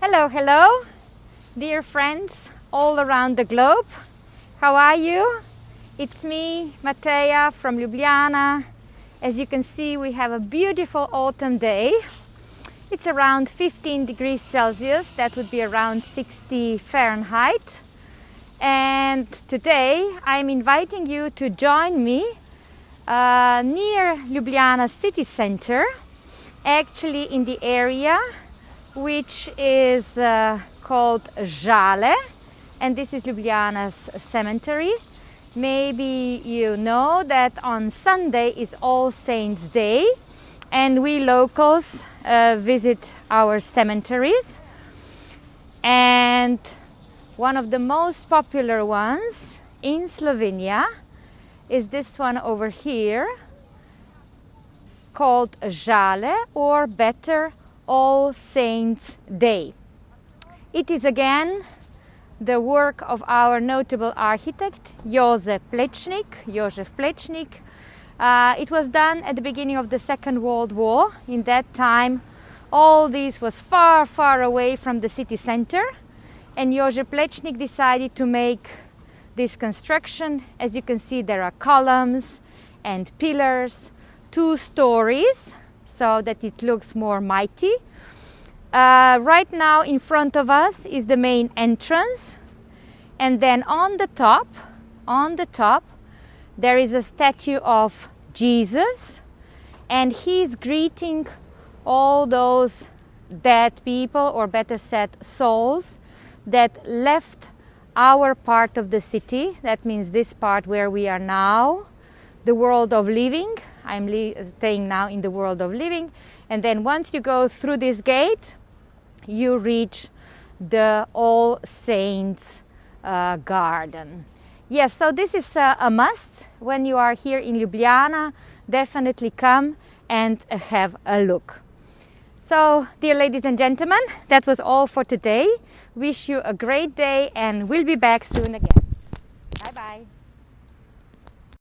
Hello, hello, dear friends all around the globe. How are you? It's me, Mateja from Ljubljana. As you can see, we have a beautiful autumn day. It's around 15 degrees Celsius, that would be around 60 Fahrenheit. And today I'm inviting you to join me near Ljubljana city center, actually in the area which is called Žale, and this is Ljubljana's cemetery. Maybe you know that on Sunday is All Saints' Day, and we locals visit our cemeteries. And one of the most popular ones in Slovenia is this one over here, called Žale, or better, All Saints' Day. It is again the work of our notable architect Jožef Plečnik. It was done at the beginning of the Second World War. In that time, all this was far, far away from the city center, and Jožef Plečnik decided to make this construction. As you can see, there are columns and pillars, 2 stories, so that it looks more mighty. Right now in front of us is the main entrance, and then on the top there is a statue of Jesus, and he's greeting all those dead people, or better said souls, that left our part of the city. That means this part where we are now, the world of living. I'm staying now in the world of living, and then once you go through this gate, you reach the All Saints garden. Yes, so this is a must. When you are here in Ljubljana, definitely come and have a look. So, dear ladies and gentlemen, that was all for today. Wish you a great day, and we'll be back soon again.